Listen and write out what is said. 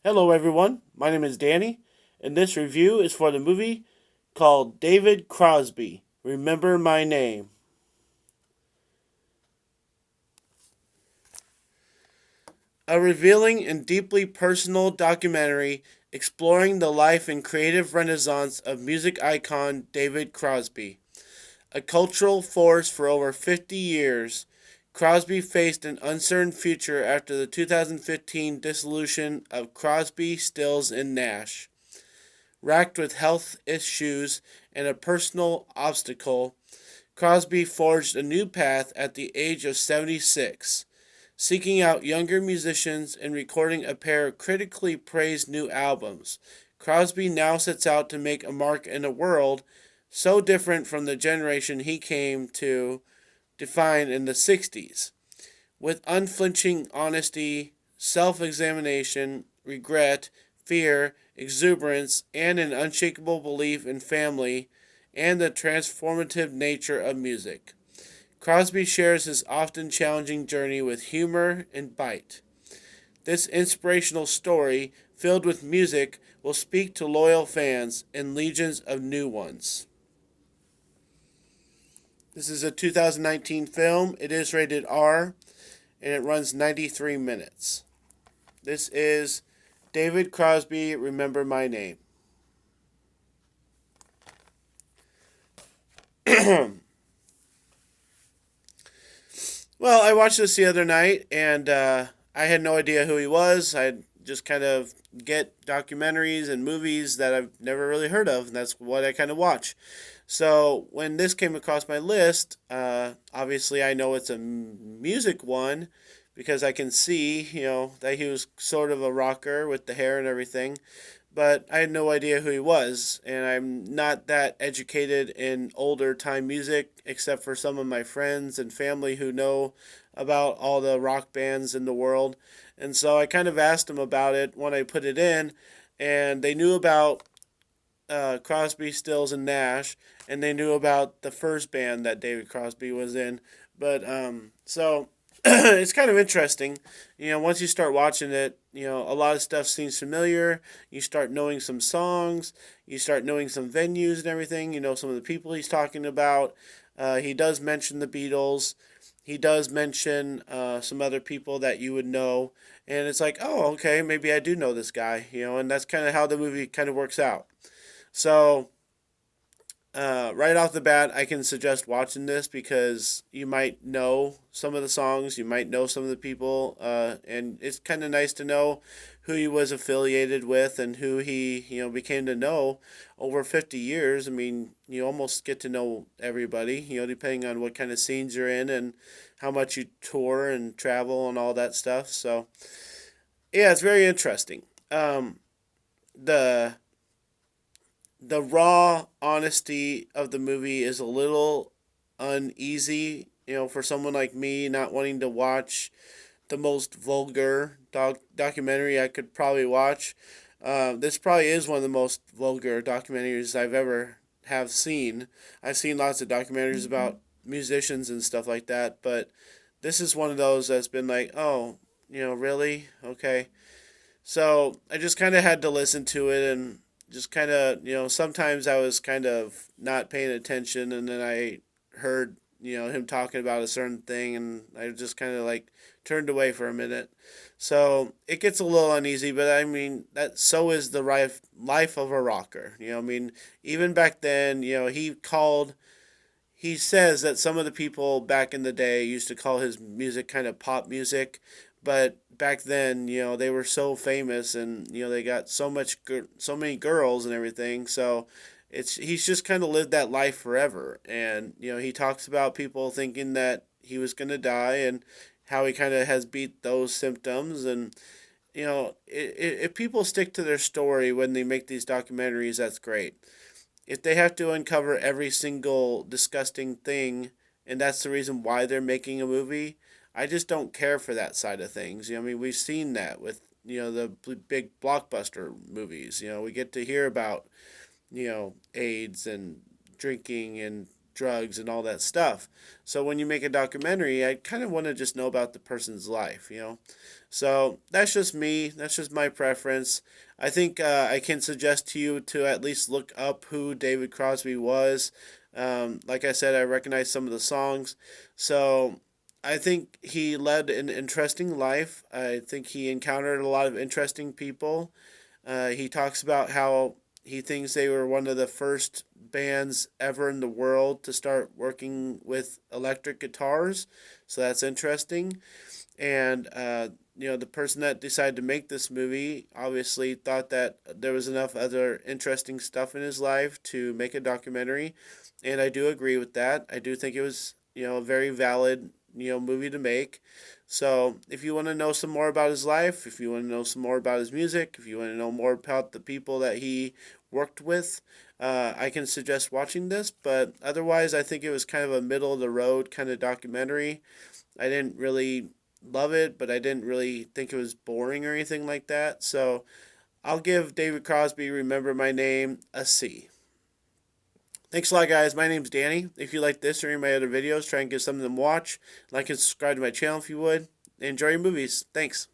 Hello, everyone. My name is Danny, and this review is for the movie called David Crosby. Remember My Name. A revealing and deeply personal documentary exploring the life and creative renaissance of music icon David Crosby. A cultural force for over 50 years, Crosby faced an uncertain future after the 2015 dissolution of Crosby, Stills, and Nash. Racked with health issues and a personal obstacle, Crosby forged a new path at the age of 76, seeking out younger musicians and recording a pair of critically praised new albums. Crosby now sets out to make a mark in a world so different from the generation he came to define in the 60s. With unflinching honesty, self examination, regret, fear, exuberance, and an unshakable belief in family and the transformative nature of music. Crosby shares his often challenging journey with humor and bite. This inspirational story, filled with music, will speak to loyal fans and legions of new ones. This is a 2019 film. It is rated R and it runs 93 minutes. This is David Crosby, Remember My Name. Well, I watched this the other night, and I had no idea who he was. I just kind of get documentaries and movies that I've never really heard of, and that's what I kind of watch. So when this came across my list, obviously I know it's a music one because I can see, that he was sort of a rocker with the hair and everything, but I had no idea who he was, and I'm not that educated in older time music except for some of my friends and family who know about all the rock bands in the world. And so I kind of asked them about it when I put it in, and they knew about Crosby, Stills, and Nash, and they knew about the first band that David Crosby was in. But so it's kind of interesting. Once you start watching it, a lot of stuff seems familiar. You start knowing some songs, you start knowing some venues and everything. You know some of the people he's talking about. He does mention the Beatles. He does mention some other people that you would know, and it's like, oh, okay, maybe I do know this guy. And that's kind of how the movie kind of works out. So right off the bat, I can suggest watching this because you might know some of the songs, you might know some of the people, and it's kind of nice to know who he was affiliated with and who he became to know over 50 years. I mean, you almost get to know everybody, depending on what kind of scenes you're in and how much you tour and travel and all that stuff. So yeah, it's very interesting. The the raw honesty of the movie is a little uneasy, for someone like me not wanting to watch the most vulgar documentary I could probably watch. This probably is one of the most vulgar documentaries I've ever have seen. I've seen lots of documentaries about musicians and stuff like that, but this is one of those that's been like, oh, really? Okay. So I just kind of had to listen to it and just kind of, sometimes I was kind of not paying attention and then I heard, him talking about a certain thing and I just kind of like turned away for a minute. So it gets a little uneasy, but I mean, that so is the life of a rocker. I mean, even back then, he says that some of the people back in the day used to call his music kind of pop music, but back then, they were so famous and they got so many girls and everything. So he's just kind of lived that life forever. And he talks about people thinking that he was going to die and how he kind of has beat those symptoms. And if people stick to their story when they make these documentaries, that's great. If they have to uncover every single disgusting thing, and that's the reason why they're making a movie, I just don't care for that side of things. I mean, we've seen that with the big blockbuster movies. We get to hear about AIDS and drinking and drugs and all that stuff. So when you make a documentary, I kind of want to just know about the person's life, you know. So that's just me. That's just my preference. I think I can suggest to you to at least look up who David Crosby was. Like I said, I recognize some of the songs. So I think he led an interesting life. I think he encountered a lot of interesting people. He talks about how he thinks they were one of the first bands ever in the world to start working with electric guitars. So that's interesting. And the person that decided to make this movie obviously thought that there was enough other interesting stuff in his life to make a documentary, and I do agree with that. I do think it was a very valid movie to make. So if you want to know some more about his life, if you want to know some more about his music, if you want to know more about the people that he worked with, I can suggest watching this. But otherwise, I think it was kind of a middle of the road kind of documentary. I didn't really love it, but I didn't really think it was boring or anything like that. So I'll give David Crosby, Remember My Name, a C. Thanks a lot, guys. My name's Danny. If you like this or any of my other videos, try and give some of them a watch. Like and subscribe to my channel if you would. Enjoy your movies. Thanks.